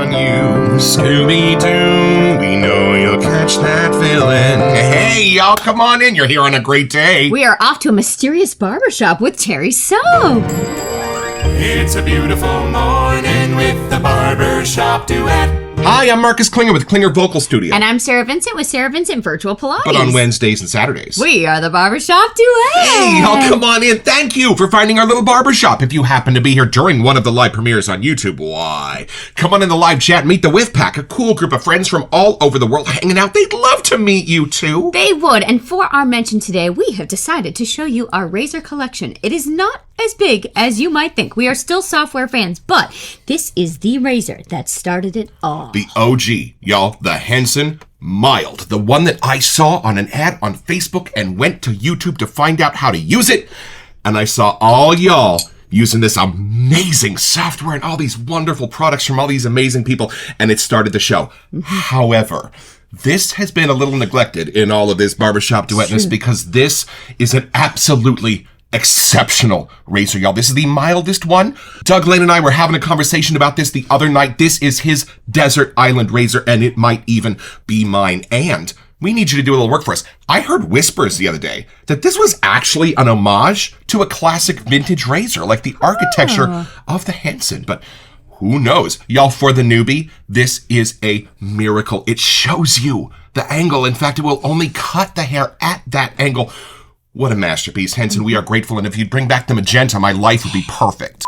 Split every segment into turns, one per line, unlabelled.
on you, Scooby-Doo. We know you'll catch that villain. Hey, y'all, come on in. You're here on a great day.
We are off to a mysterious barbershop with Terry Soap.
It's a beautiful morning with the Barbershop Duet.
Hi, I'm Marcus Klinger with Klinger Vocal Studio.
And I'm Sarah Vincent with Sarah Vincent Virtual Pilates.
But on Wednesdays and Saturdays.
We are the Barbershop Duet.
Hey, y'all, come on in. Thank you for finding our little barbershop. If you happen to be here during one of the live premieres on YouTube, why? Come on in the live chat, meet the Whiff Pack, a cool group of friends from all over the world hanging out. They'd love to meet you, too.
They would. And for our mention today, we have decided to show you our razor collection. It is not as big as you might think. We are still software fans, but this is the razor that started it all.
The OG, y'all, the Henson Mild, the one that I saw on an ad on Facebook and went to YouTube to find out how to use it. And I saw all y'all using this amazing software and all these wonderful products from all these amazing people, and it started the show. However, this has been a little neglected in all of this barbershop duetness because this is an absolutely exceptional razor, y'all. This is the mildest one. Doug Lane and I were having a conversation about this the other night. This is his desert island razor, and it might even be mine. And we need you to do a little work for us. I heard whispers the other day that this was actually an homage to a classic vintage razor, like the architecture of the Henson. But who knows? Y'all, for the newbie, this is a miracle. It shows you the angle. In fact, it will only cut the hair at that angle. What a masterpiece, Henson. We are grateful, and if you'd bring back the magenta, my life would be perfect.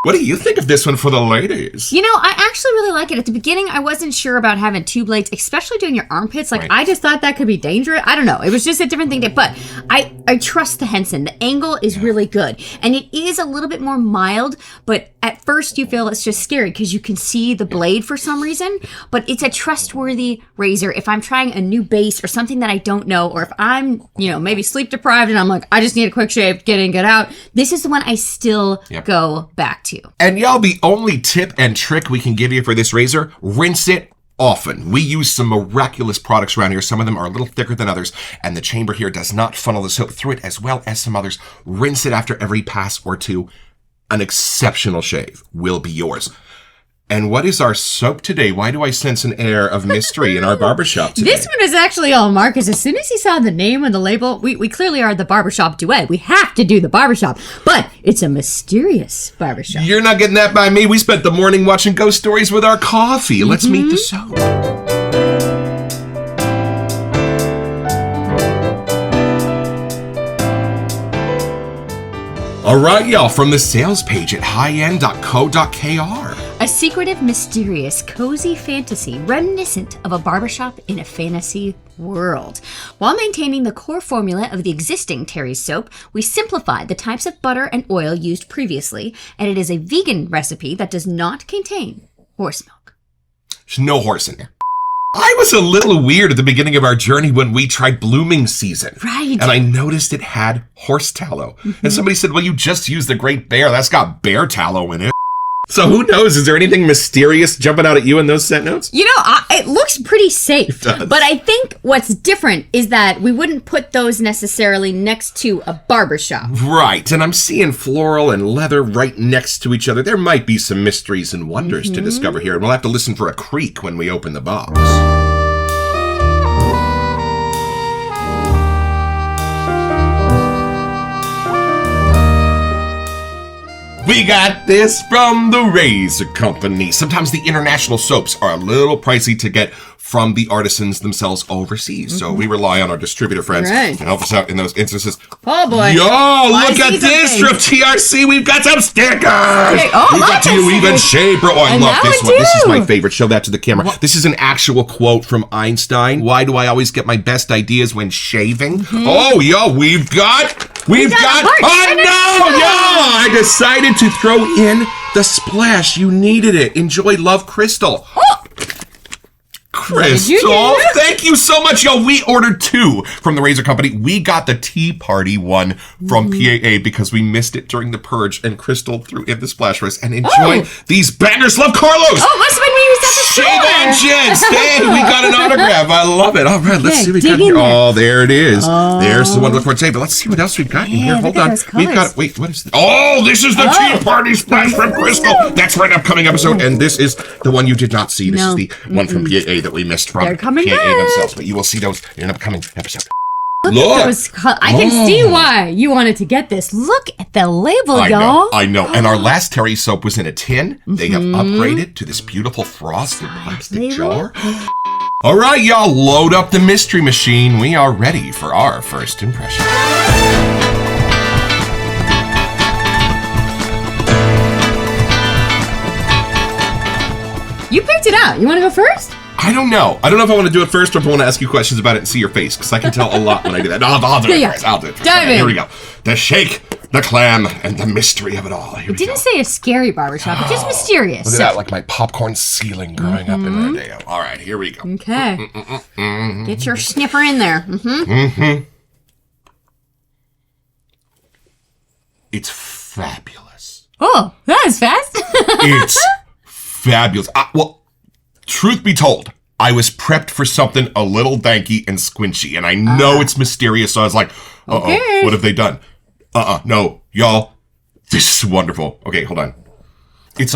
What do you think of this one for the ladies?
You know, I actually really like it. At the beginning, I wasn't sure about having two blades, especially doing your armpits. Like, I just thought that could be dangerous. I don't know. It was just a different thing. But I trust the Henson. The angle is really good. And it is a little bit more mild, but at first you feel it's just scary because you can see the blade for some reason. But it's a trustworthy razor. If I'm trying a new base or something that I don't know, or if I'm, maybe sleep deprived and I'm like, I just need a quick shave, get in, get out. This is the one I still go back to.
And y'all, the only tip and trick we can give you for this razor, rinse it often. We use some miraculous products around here. Some of them are a little thicker than others, and the chamber here does not funnel the soap through it as well as some others. Rinse it after every pass or two. An exceptional shave will be yours. And what is our soap today? Why do I sense an air of mystery in our barbershop today?
This one is actually all Marcus. As soon as he saw the name and the label, we clearly are the Barbershop Duet. We have to do the barbershop, but it's a mysterious barbershop.
You're not getting that by me. We spent the morning watching ghost stories with our coffee. Let's meet the soap. All right, y'all, from the sales page at hwayeon.co.kr.
A secretive, mysterious, cozy fantasy reminiscent of a barbershop in a fantasy world. While maintaining the core formula of the existing Terry's soap, we simplified the types of butter and oil used previously, and it is a vegan recipe that does not contain horse milk.
There's no horse in there. I was a little weird at the beginning of our journey when we tried blooming season.
Right.
And I noticed it had horse tallow. And somebody said, well, you just used the Great Bear. That's got bear tallow in it. So who knows? Is there anything mysterious jumping out at you in those scent notes?
It looks pretty safe. But I think what's different is that we wouldn't put those necessarily next to a barbershop.
Right. And I'm seeing floral and leather right next to each other. There might be some mysteries and wonders to discover here. And we'll have to listen for a creak when we open the box. We got this from the Razor Company. Sometimes the international soaps are a little pricey to get from the artisans themselves overseas. So we rely on our distributor friends to help us out in those instances.
Oh boy.
Yo, look at this from TRC. We've got some stickers.
Oh,
We've got You Even Shaper. Oh, I love this one. This is my favorite. Show that to the camera. This is an actual quote from Einstein. Why do I always get my best ideas when shaving? Oh, yo, we've got... Oh no! I decided to throw in the splash. You needed it. Enjoy, love, Crystal. Crystal, thank you so much. Yo, we ordered two from the Razor Company. We got the Tea Party one from PAA because we missed it during the purge, and Crystal threw in the splash for us. And enjoy these bangers. Love, Carlos.
Oh, must have been when you was at the
shave agents! Hey, we got an autograph. I love it. All right, let's see what we got here. Oh, there it is. There's the one look for today. But let's see what else we've got in here. Hold on. We've got. Wait, what is this? Oh, this is the Tea Party Splash from Crystal. That's for an upcoming episode, and this is the one you did not see. This is the one from PAA that we missed from PAA themselves. But you will see those in an upcoming episode. Look.
I can see why you wanted to get this. Look at the label, y'all.
I know. And our last Terry soap was in a tin. They have upgraded to this beautiful frosted plastic jar. All right, y'all, load up the mystery machine. We are ready for our first impression.
You picked it out. You want to go first?
I don't know. I don't know if I want to do it first or if I want to ask you questions about it and see your face, because I can tell a lot when I do that. I'll do it first. I'll do it first.
Dive in.
Here we go. The shake, the clam, and the mystery of it all. Here we
didn't
go.
say a scary barbershop. It's just mysterious.
Look at that, like my popcorn ceiling growing up in Rodeo. All right, here we go.
Okay. Get your sniffer in there.
It's fabulous.
Oh, that was fast.
It's fabulous. Well, truth be told, I was prepped for something a little danky and squinchy, and I know it's mysterious, so I was like,
okay.
What have they done? No, y'all, this is wonderful. Okay, hold on. It's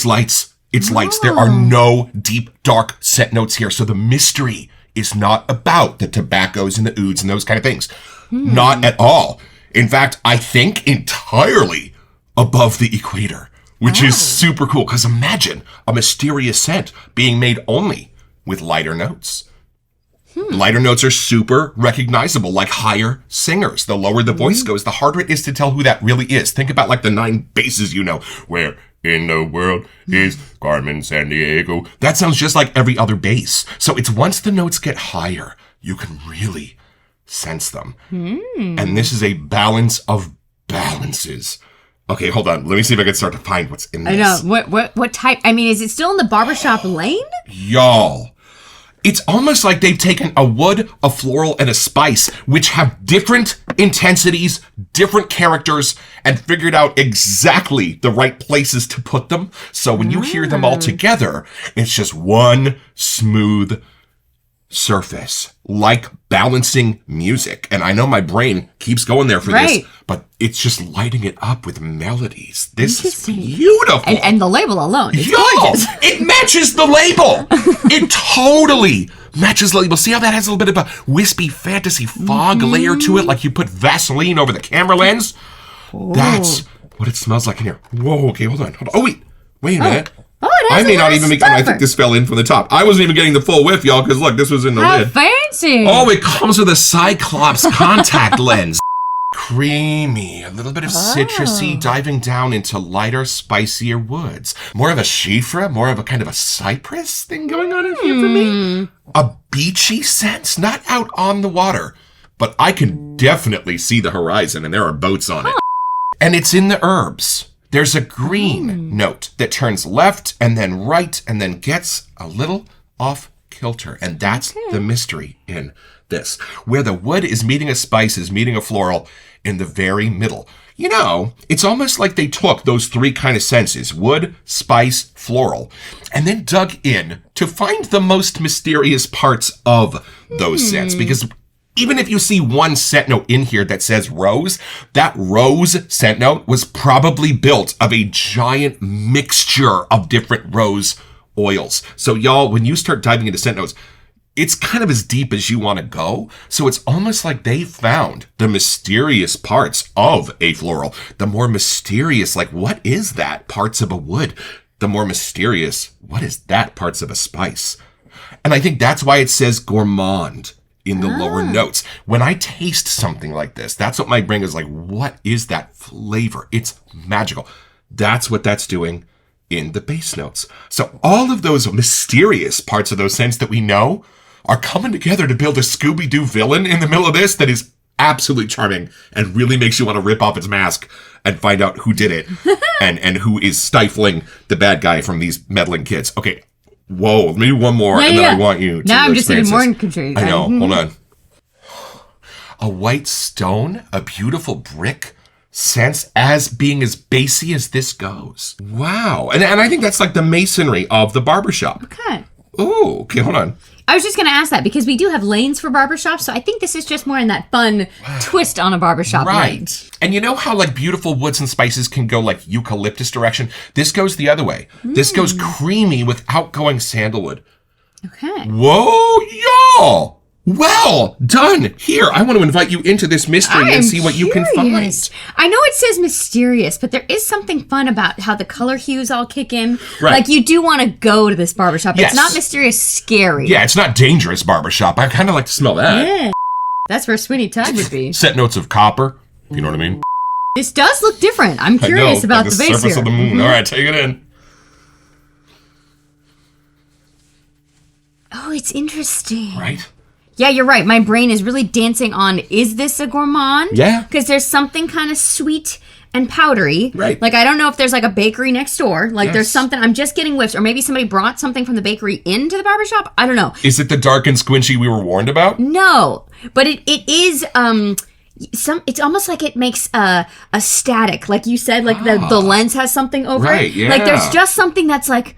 lights. It's lights. There are no deep, dark scent notes here, so the mystery is not about the tobaccos and the ouds and those kind of things. Not at all. In fact, I think entirely above the equator, which is super cool, because imagine a mysterious scent being made only with lighter notes. Lighter notes are super recognizable, like higher singers. The lower the voice goes, the harder it is to tell who that really is. Think about like the 9 basses you know. Where in the world is Carmen Sandiego? That sounds just like every other bass. So it's once the notes get higher, you can really sense them. And this is a balance of balances. Okay, hold on. Let me see if I can start to find what's in this.
I know. What type? I mean, is it still in the barbershop lane?
Y'all, it's almost like they've taken a wood, a floral, and a spice, which have different intensities, different characters, and figured out exactly the right places to put them. So when you hear them all together, it's just one smooth surface, like balancing music. And I know my brain keeps going there for this, but it's just lighting it up with melodies. This is beautiful.
And the label alone is
gorgeous. It matches the label. It totally matches the label. See how that has a little bit of a wispy fantasy fog layer to it, like you put Vaseline over the camera lens? That's what it smells like in here. Whoa, okay, hold on. Oh, wait a minute. I may not even I think this fell in from the top. I wasn't even getting the full whiff, y'all, because look, this was in the lid.
Fancy.
Oh, it comes with a Cyclops contact lens. Creamy, a little bit of citrusy, diving down into lighter, spicier woods. More of a Shifra, more of a kind of a cypress thing going on in here for me. A beachy sense, not out on the water, but I can definitely see the horizon, and there are boats on it. And it's in the herbs. There's a green note that turns left and then right and then gets a little off kilter. And that's the mystery in this, where the wood is meeting a spice, is meeting a floral in the very middle. You know, it's almost like they took those 3 kind of senses, wood, spice, floral, and then dug in to find the most mysterious parts of those scents. Because even if you see one scent note in here that says rose, that rose scent note was probably built of a giant mixture of different rose oils. So y'all, when you start diving into scent notes, it's kind of as deep as you want to go. So it's almost like they found the mysterious parts of a floral. The more mysterious, like what is that parts of a wood? The more mysterious, what is that parts of a spice? And I think that's why it says gourmand in the lower notes. When I taste something like this, that's what my brain is like, what is that flavor? It's magical. That's what that's doing in the base notes. So all of those mysterious parts of those scents that we know are coming together to build a Scooby-Doo villain in the middle of this that is absolutely charming and really makes you want to rip off its mask and find out who did it and who is stifling the bad guy from these meddling kids. Okay. Whoa, maybe one more, and then I want you to
now I'm just getting more
intrigued. I know, hold on. A white stone, a beautiful brick, scents as being as bassy as this goes. Wow. And I think that's like the masonry of the barbershop.
Okay.
Oh, okay, hold on.
I was just going to ask that because we do have lanes for barbershops, so I think this is just more in that fun twist on a barbershop lane.
Right. And you know how like beautiful woods and spices can go like eucalyptus direction? This goes the other way. This goes creamy without going sandalwood.
Okay.
Whoa, y'all. Well done. Here, I want to invite you into this mystery and see what you can find.
I know it says mysterious, but there is something fun about how the color hues all kick in.
Right.
Like, you do want to go to this barbershop.
Yes.
It's not mysterious, scary.
Yeah, it's not dangerous barbershop. I kind of like to smell that.
Yeah. That's where Sweeney Todd would be.
Scent notes of copper. You know what I mean?
This does look different. I'm curious about
like
the base
surface
here.
of the moon. All right, take it in.
Oh, it's interesting.
Right?
Yeah, you're right. My brain is really dancing on, is this a gourmand?
Yeah.
Because there's something kind of sweet and powdery.
Right.
Like, I don't know if there's like a bakery next door. Like, there's something, I'm just getting whiffs. Or maybe somebody brought something from the bakery into the barbershop. I don't know.
Is it the dark and squinchy we were warned about?
No. But it is, it's almost like it makes a static. Like you said, like the lens has something over
Right,
it.
yeah.
Like, there's just something that's like,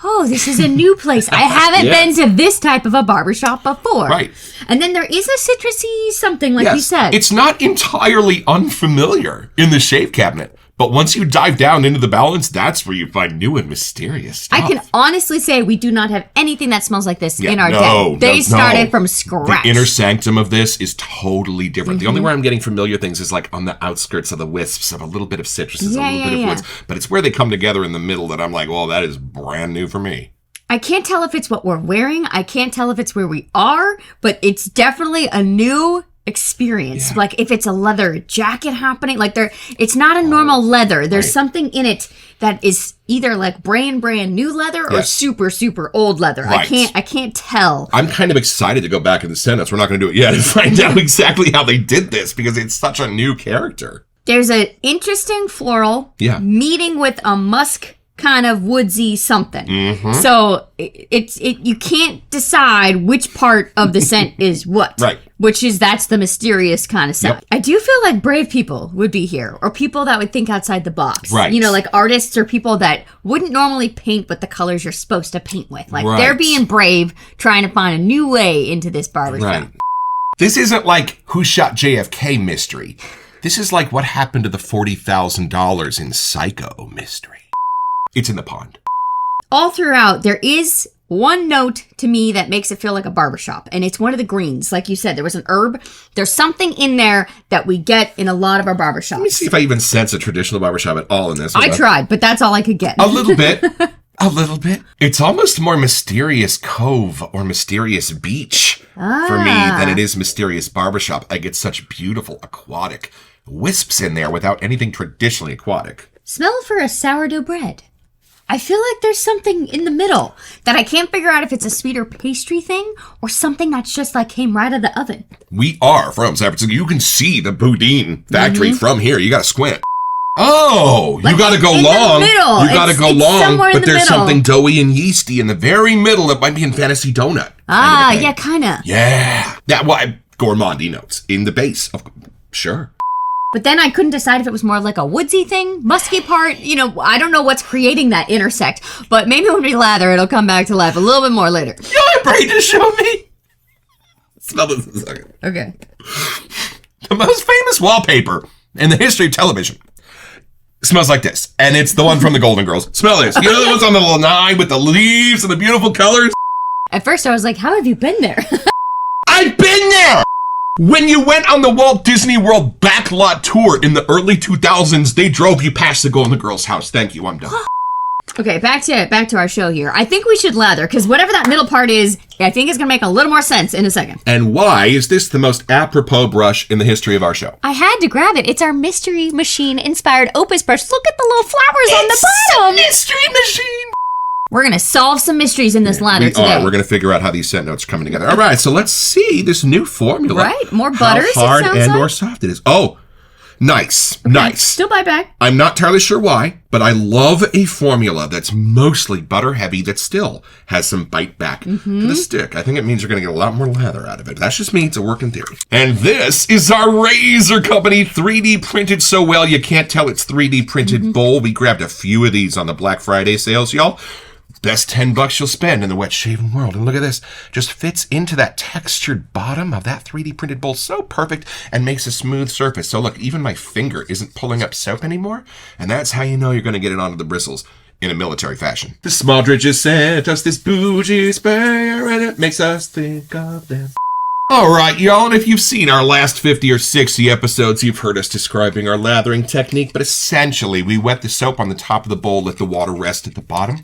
oh, this is a new place. I haven't
Yes.
been to this type of a barbershop before.
Right.
And then there is a citrusy something, like you said.
It's not entirely unfamiliar in the shave cabinet, but once you dive down into the balance, that's where you find new and mysterious stuff.
I can honestly say we do not have anything that smells like this in our
no,
day. They
no.
started from scratch.
The inner sanctum of this is totally different. The only where I'm getting familiar things is like on the outskirts of the wisps of a little bit of citruses, a little bit of woods. But it's where they come together in the middle that I'm like, well, that is brand new for me.
I can't tell if it's what we're wearing. I can't tell if it's where we are, but it's definitely a new experience.
Yeah.
Like, if it's a leather jacket happening, like it's not a normal leather. There's something in it that is either like brand new leather or super old leather.
Right.
I can't tell.
I'm kind of excited to go back in the sentence. We're not going to do it yet and find out exactly how they did this because it's such a new character.
There's an interesting floral meeting with a musk kind of woodsy something. So you can't decide which part of the scent is what.
Right.
That's the mysterious kind of scent.
Yep.
I do feel like brave people would be here, or people that would think outside the box.
Right.
You know, like artists or people that wouldn't normally paint with the colors you're supposed to paint with. Like,
Right.
they're being brave, trying to find a new way into this barbershop.
Right. This isn't like who shot JFK mystery. This is like what happened to the $40,000 in Psycho mystery. It's in the pond.
All throughout, there is one note to me that makes it feel like a barbershop, and it's one of the greens. Like you said, there was an herb. There's something in there that we get in a lot of our barbershops.
Let me see if I even sense a traditional barbershop at all in this.
I tried, but that's all I could get.
A little bit. A little bit. It's almost more mysterious cove or mysterious beach for me than it is mysterious barbershop. I get such beautiful aquatic wisps in there without anything traditionally aquatic.
Smell for a sourdough bread. I feel like there's something in the middle that I can't figure out if it's a sweeter pastry thing or something that's just like came right out of the oven.
We are from San Francisco. You can see the boudin factory from here. You got to squint. Oh,
Like
you got to go
in the
long.
middle.
You got to
It's-
go
it's
long,
somewhere in
but
the
there's
middle.
something doughy and yeasty in the very middle that might be in Fantasy Donut. kind of thing.
Yeah, kind of.
Yeah. That why gourmandy notes in the base. Sure.
But then I couldn't decide if it was more like a woodsy thing, musky part. You know, I don't know what's creating that intersect. But maybe when we lather, it'll come back to life a little bit more later.
You're afraid to show me. Smell this in a second.
Okay.
The most famous wallpaper in the history of television smells like this. And it's the one from the Golden Girls. Smell this. You know the ones on the lanai with the leaves and the beautiful colors?
At first I was like, how have you been there?
I've been there! When you went on the Walt Disney World backlot tour in the early 2000s, they drove you past the Golden Girls house. Thank you, I'm done.
Okay, back to our show here. I think we should lather, because whatever that middle part is, I think it's going to make a little more sense in a second.
And why is this the most apropos brush in the history of our show?
I had to grab it. It's our Mystery Machine-inspired Opus brush. Look at the little flowers on the bottom.
Mystery Machine!
We're going to solve some mysteries in this lather today.
We're going to figure out how these scent notes are coming together. All right, so let's see this new formula.
Right, more butters,
How hard
it sounds
and
like.
or soft it is. Oh, Nice.
Okay.
Nice.
Still bite back.
I'm not entirely sure why, but I love a formula that's mostly butter heavy that still has some bite back to the stick. I think it means you're going to get a lot more lather out of it. That's just me. It's a working theory. And this is our Razor Company 3D printed so well you can't tell it's 3D printed bowl. We grabbed a few of these on the Black Friday sales, y'all. Best $10 you'll spend in the wet shaving world. And look at this. Just fits into that textured bottom of that 3D printed bowl so perfect and makes a smooth surface. So look, even my finger isn't pulling up soap anymore. And that's how you know you're going to get it onto the bristles in a military fashion. The Smaldridge just sent us this bougie sprayer and it makes us think of them. All right, y'all, and if you've seen our last 50 or 60 episodes, you've heard us describing our lathering technique, but essentially, we wet the soap on the top of the bowl, let the water rest at the bottom,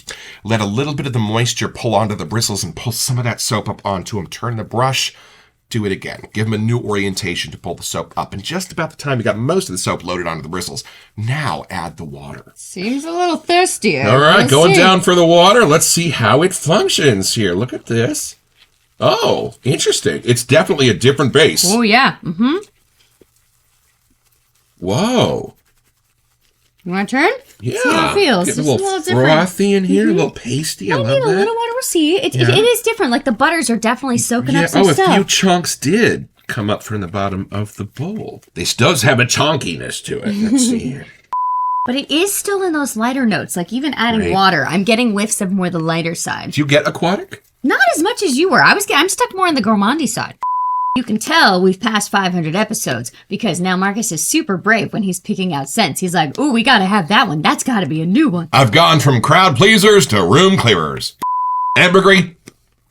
let a little bit of the moisture pull onto the bristles and pull some of that soap up onto them, turn the brush, do it again. Give them a new orientation to pull the soap up, and just about the time you got most of the soap loaded onto the bristles, now add the water.
Seems a little thirsty.
All right, going down for the water. Let's see how it functions here. Look at this. Oh, interesting. It's definitely a different base.
Oh, yeah.
Whoa.
You want to turn?
Yeah.
See how it feels.
Getting
Just
a little
different.
frothy in here, a little pasty. I love
need a
that.
little water. We'll see. It is different. Like the butters are definitely soaking up some
a
stuff.
few chunks did come up from the bottom of the bowl. This does have a chonkiness to it. Let's see here.
But it is still in those lighter notes. Like even adding
Right.
water, I'm getting whiffs of more the lighter side.
Did you get aquatic?
Not as much as you were. I'm stuck more on the gourmandy side. You can tell we've passed 500 episodes because now Marcus is super brave when he's picking out scents. He's like, ooh, we got to have that one. That's got to be a new one.
I've gone from crowd pleasers to room clearers. Ambergris,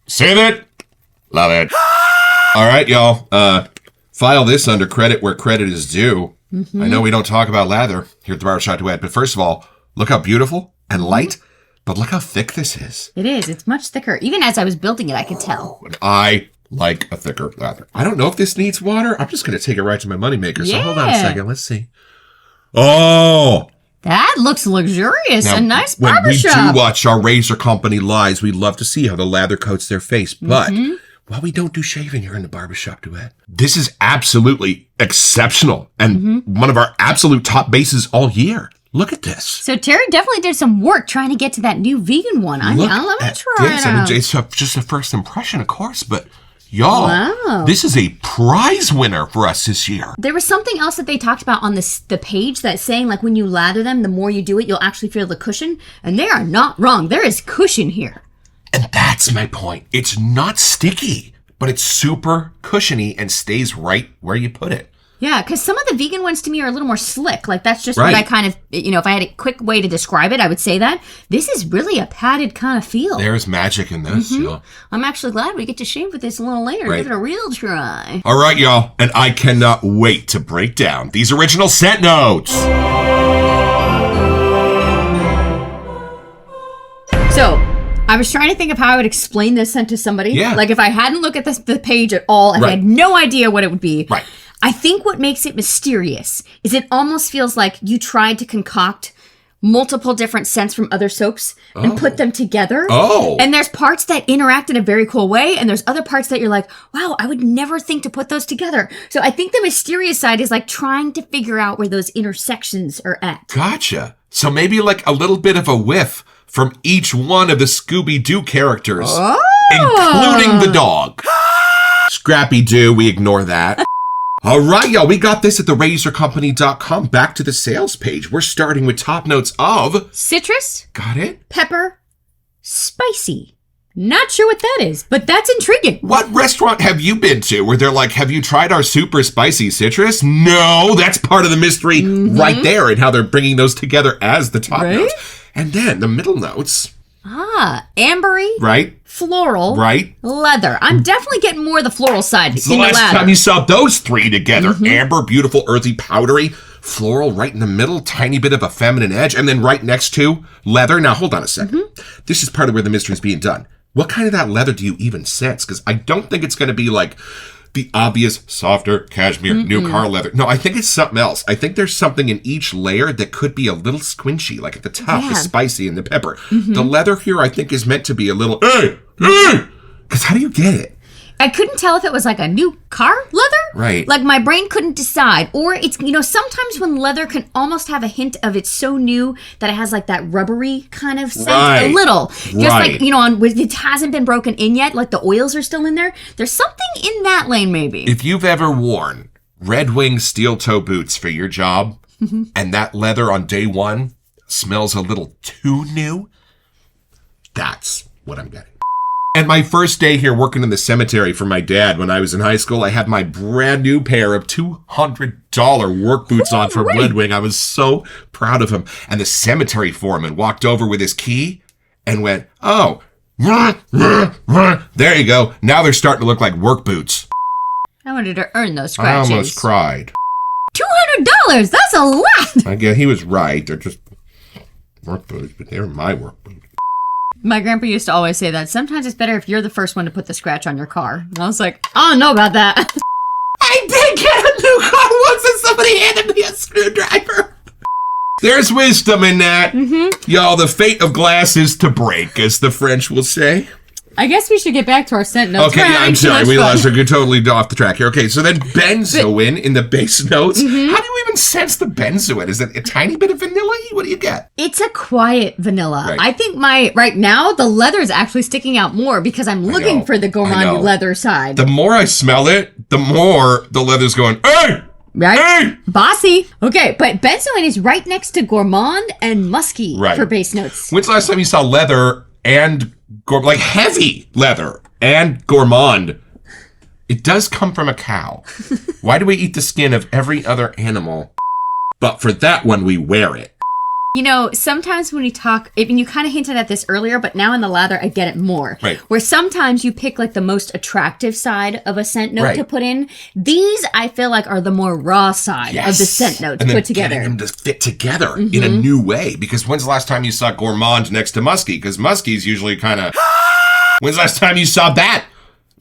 save it. Love it. All right, y'all. File this under credit where credit is due. I know we don't talk about lather here at the Barbershop Duet, but first of all, look how beautiful and light, but look how thick this is.
It is. It's much thicker. Even as I was building it, I could tell.
And I like a thicker lather. I don't know if this needs water. I'm just going to take it right to my moneymaker. So hold on a
Yeah.
second. Let's see. Oh,
That looks luxurious.
now,
A nice
when we
barbershop.
do watch our Razor Company lives, we love to see how the lather coats their face. But while we don't do shaving here in the Barbershop Duet, this is absolutely exceptional and one of our absolute top bases all year. Look at this.
So Terry definitely did some work trying to get to that new vegan one. I'm
Look
let me
at
try
this.
it out.
It's just a first impression, of course, but y'all,
Wow.
this is a prize winner for us this year.
There was something else that they talked about on the page that's saying like when you lather them, the more you do it, you'll actually feel the cushion. And they are not wrong. There is cushion here.
And that's my point. It's not sticky, but it's super cushiony and stays right where you put it.
Yeah, because some of the vegan ones to me are a little more slick. Like that's just
Right.
what I kind of, if I had a quick way to describe it, I would say that. This is really a padded kind of feel.
There's magic in this, y'all.
I'm actually glad we get to shave with this a little later.
Right.
Give it a real try.
All right, y'all. And I cannot wait to break down these original scent notes.
So, I was trying to think of how I would explain this scent to somebody.
Yeah.
Like if I hadn't looked at the page at all, and I
Right.
had no idea what it would be.
Right.
I think what makes it mysterious is it almost feels like you tried to concoct multiple different scents from other soaps and put them together.
Oh.
And there's parts that interact in a very cool way, and there's other parts that you're like, wow, I would never think to put those together. So I think the mysterious side is like trying to figure out where those intersections are at.
Gotcha. So maybe like a little bit of a whiff from each one of the Scooby-Doo characters, including the dog. Scrappy-Doo, we ignore that. All right, y'all, we got this at therazorcompany.com. Back to the sales page. We're starting with top notes of...
Citrus,
Got it?
pepper, spicy. Not sure what that is, but that's intriguing.
What restaurant have you been to where they're like, have you tried our super spicy citrus? No, that's part of the mystery right there and how they're bringing those together as the top
Right?
notes. And then the middle notes,
Ambery,
right?
floral,
Right?
leather. I'm definitely getting more of the floral side
It's
in
the
the
last
lather.
time you saw those three together. Amber, beautiful, earthy, powdery. Floral right in the middle, tiny bit of a feminine edge. And then right next to leather. Now, hold on a second. This is part of where the mystery is being done. What kind of that leather do you even sense? Because I don't think it's going to be like the obvious softer cashmere new car leather. No, I think it's something else. I think there's something in each layer that could be a little squinchy, like at the top, the spicy and the pepper. The leather here, I think, is meant to be a little, hey, because how do you get it?
I couldn't tell if it was like a new car leather.
Right.
Like my brain couldn't decide. Or it's, sometimes when leather can almost have a hint of it's so new that it has like that rubbery kind of scent.
Right.
A little. Just
Right.
like, it hasn't been broken in yet. Like the oils are still in there. There's something in that lane maybe.
If you've ever worn Red Wing steel toe boots for your job and that leather on day one smells a little too new, that's what I'm getting. And my first day here working in the cemetery for my dad when I was in high school, I had my brand new pair of $200 work boots on from Red Wing. I was so proud of him. And the cemetery foreman walked over with his key and went, oh, there you go. Now they're starting to look like work boots.
I wanted to earn those
I
scratches.
almost cried.
$200, that's a lot.
I guess he was right. They're just work boots, but they're my work boots.
My grandpa used to always say that sometimes it's better if you're the first one to put the scratch on your car. And I was like, I don't know about that.
I did get a new car once and somebody handed me a screwdriver. There's wisdom in that. Mm-hmm. Y'all, the fate of glass is to break, as the French will say.
I guess we should get back to our scent notes.
Okay, yeah, I'm sorry. We lost. We're totally off the track here. Okay, so then benzoin in the base notes. Mm-hmm. How do you even sense the benzoin? Is it a tiny bit of vanilla? What do you get?
It's a quiet vanilla.
Right.
I think right now, the leather is actually sticking out more because I'm looking for the gourmand leather side.
The more I smell it, the more the leather's going, hey!
Right?
Hey!
Bossy. Okay, but benzoin is right next to gourmand and musky for base notes.
When's the last time you saw leather and like heavy leather and gourmand? It does come from a cow. Why do we eat the skin of every other animal? But for that one, we wear it.
Sometimes when we talk, and you kind of hinted at this earlier, but now in the lather, I get it more.
Right.
Where sometimes you pick like the most attractive side of a scent note to put in. These, I feel like, are the more raw side of the scent notes
and then
put together.
Getting them to fit together in a new way. Because when's the last time you saw gourmand next to musky? Because musky's usually kind of... When's the last time you saw that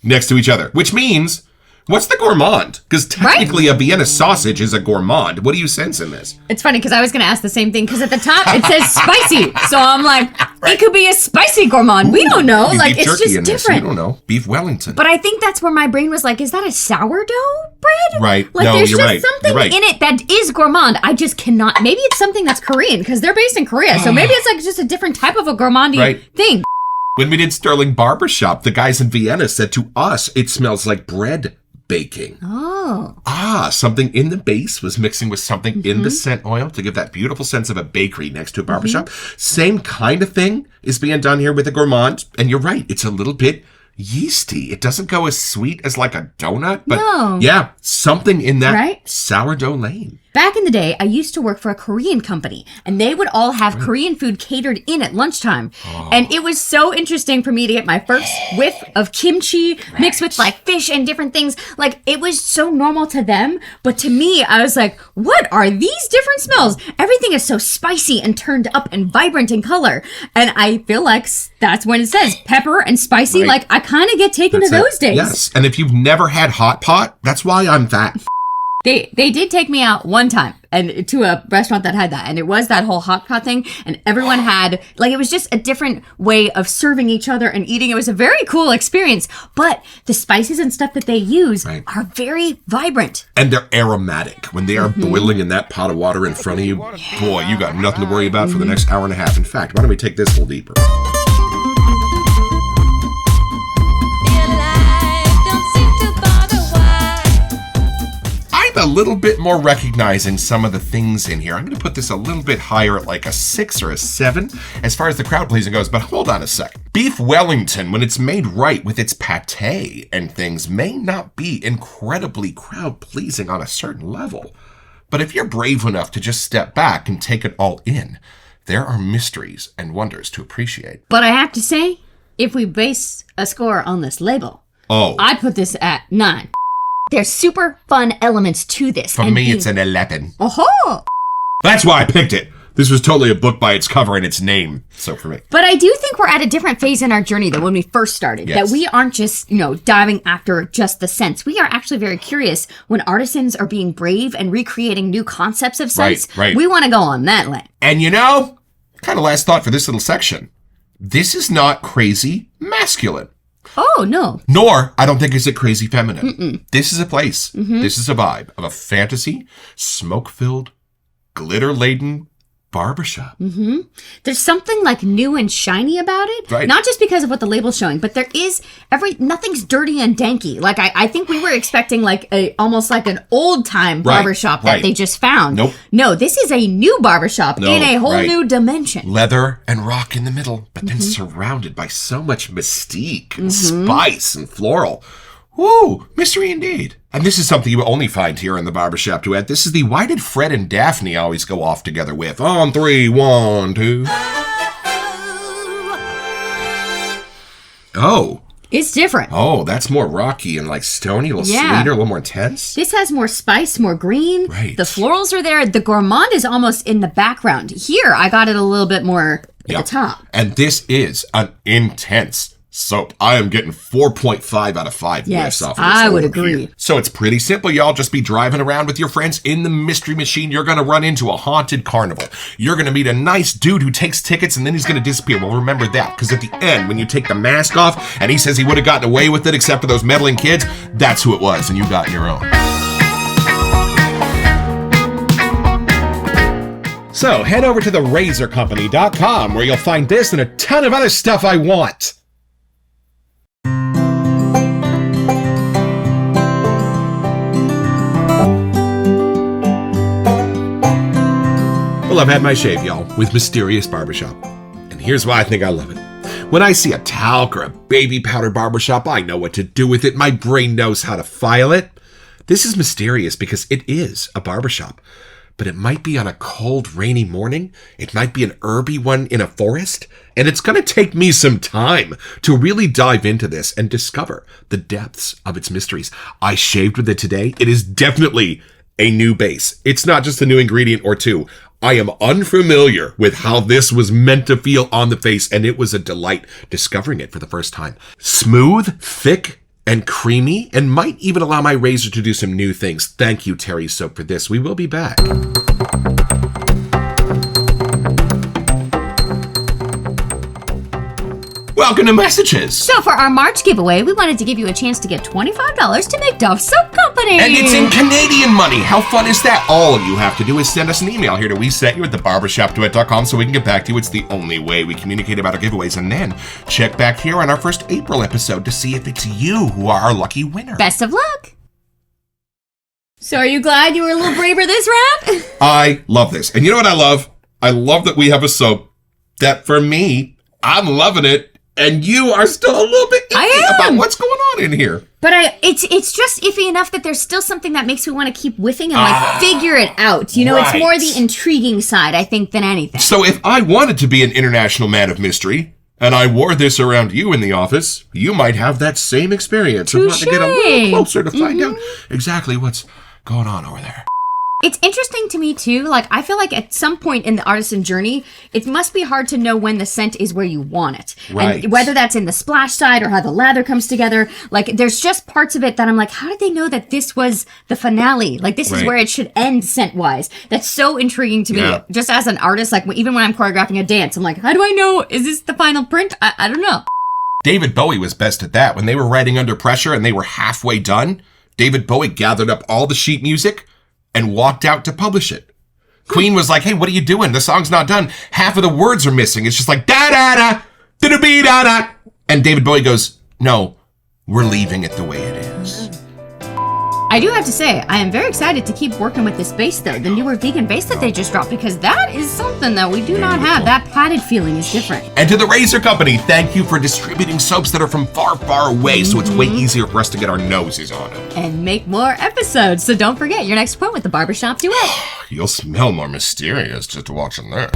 next to each other? Which means... What's the gourmand? Because technically a Vienna sausage is a gourmand. What do you sense in this?
It's funny because I was going to ask the same thing because at the top it says spicy. So I'm like, it could be a spicy gourmand. We don't know. Like, it's just different.
You don't know. Beef Wellington.
But I think that's where my brain was like, is that a sourdough bread?
Right.
Like,
No,
there's
you're
just
right.
something
You're right.
in it that is gourmand. I just cannot. Maybe it's something that's Korean because they're based in Korea. So maybe it's like just a different type of a gourmandy thing.
When we did Sterling Barbershop, the guys in Vienna said to us, it smells like bread baking.
Oh.
Something in the base was mixing with something in the scent oil to give that beautiful sense of a bakery next to a barbershop. Same kind of thing is being done here with a gourmand. And you're right, it's a little bit yeasty. It doesn't go as sweet as like a donut, but yeah, something in that sourdough lane.
Back in the day, I used to work for a Korean company, and they would all have Korean food catered in at lunchtime. And it was so interesting for me to get my first whiff of kimchi mixed with like fish and different things. Like, it was so normal to them, but to me, I was like, what are these different smells? Everything is so spicy and turned up and vibrant in color. And I feel like that's when it says pepper and spicy. Like, I kind of get taken to those days.
Yes, and if you've never had hot pot, that's why I'm fat.
They did take me out one time and to a restaurant that had that, and it was that whole hot pot thing, and everyone had like, it was just a different way of serving each other and eating. It was a very cool experience, but the spices and stuff that they use are very vibrant.
And they're aromatic. When they are boiling in that pot of water in front of you, boy, you got nothing to worry about for the next hour and a half. In fact, why don't we take this a little deeper? A little bit more recognizing some of the things in here. I'm going to put this a little bit higher at like a 6 or a 7 as far as the crowd pleasing goes, but hold on a sec. Beef Wellington, when it's made right with its pate and things, may not be incredibly crowd pleasing on a certain level. But if you're brave enough to just step back and take it all in, there are mysteries and wonders to appreciate.
But I have to say, if we base a score on this label, I put this at 9. There's super fun elements to this.
For me, it's an 11.
Oh-ho!
That's why I picked it. This was totally a book by its cover and its name. So for me.
But I do think we're at a different phase in our journey than when we first started.
Yes.
That we aren't just, diving after just the scents. We are actually very curious when artisans are being brave and recreating new concepts of scents.
Right.
We want to go on that lane.
And kind of last thought for this little section. This is not crazy masculine.
Oh, no.
Nor, I don't think is it crazy feminine. This is a place. This is a vibe of a fantasy, smoke-filled, glitter-laden barbershop.
There's something like new and shiny about it.
Right.
Not just because of what the label's showing, but there is nothing's dirty and danky. Like I think we were expecting like almost like an old time barbershop that they just found.
Nope.
No, this is a new barbershop in a whole new dimension.
Leather and rock in the middle, but then surrounded by so much mystique and spice and floral. Woo! Mystery indeed. And this is something you will only find here in the Barbershop Duet. This is the why did Fred and Daphne always go off together with? On 3, 1, 2. Oh.
It's different.
Oh, that's more rocky and like stony, a little sweeter, a little more intense.
This has more spice, more green.
Right.
The florals are there. The gourmand is almost in the background. Here, I got it a little bit more at the top.
And this is an intense soap. I am getting 4.5 out of 5.
Yes,
off of this
I would
over
agree.
here. So it's pretty simple, y'all. Just be driving around with your friends in the Mystery Machine. You're going to run into a haunted carnival. You're going to meet a nice dude who takes tickets and then he's going to disappear. Well, remember that, because at the end, when you take the mask off and he says he would have gotten away with it except for those meddling kids, that's who it was, and you got your own. So head over to therazorcompany.com where you'll find this and a ton of other stuff I want. Well, I've had my shave, y'all, with Mysterious Barbershop. And here's why I think I love it. When I see a talc or a baby powder barbershop, I know what to do with it. My brain knows how to file it. This is mysterious because it is a barbershop. But it might be on a cold, rainy morning. It might be an herby one in a forest. And it's going to take me some time to really dive into this and discover the depths of its mysteries. I shaved with it today. It is definitely a new base. It's not just a new ingredient or two. I am unfamiliar with how this was meant to feel on the face, and it was a delight discovering it for the first time. Smooth, thick, and creamy, and might even allow my razor to do some new things. Thank you, Terry Soap, for this. We will be back. Welcome to Messages.
So for our March giveaway, we wanted to give you a chance to get $25 to make Dove Soap Company.
And it's in Canadian money. How fun is that? All you have to do is send us an email here to WeSentYou@thebarbershopduet.com so we can get back to you. It's the only way we communicate about our giveaways. And then check back here on our first April episode to see if it's you who are our lucky winner.
Best of luck. So are you glad you were a little braver this round?
I love this. And you know what I love? I love that we have a soap that, for me, I'm loving it. And you are still a little bit iffy about what's going on in here.
But it's just iffy enough that there's still something that makes me want to keep whiffing and like figure it out. You know, It's more the intriguing side, I think, than anything.
So if I wanted to be an international man of mystery, and I wore this around you in the office, you might have that same experience. I want to get a little closer to find out exactly what's going on over there.
It's interesting to me, too. Like, I feel like at some point in the artisan journey, it must be hard to know when the scent is where you want it.
Right.
And whether that's in the splash side or how the lather comes together. Like, there's just parts of it that I'm like, how did they know that this was the finale? Like, this is where it should end scent-wise. That's so intriguing to me. Just as an artist, like, even when I'm choreographing a dance, I'm like, how do I know? Is this the final print? I don't know.
David Bowie was best at that. When they were writing under pressure and they were halfway done, David Bowie gathered up all the sheet music and walked out to publish it. Queen was like, hey, what are you doing? The song's not done. Half of the words are missing. It's just like, da-da-da, da-da-bee-da-da. And David Bowie goes, no, we're leaving it the way it is.
I do have to say, I am very excited to keep working with this base, though. The newer vegan base that they just dropped, because that is something that we do not have. That padded feeling is different.
And to the Razor Company, thank you for distributing soaps that are from far, far away, so it's way easier for us to get our noses on them.
And make more episodes. So don't forget your next point with the Barbershop Duet.
You'll smell more mysterious just watching this.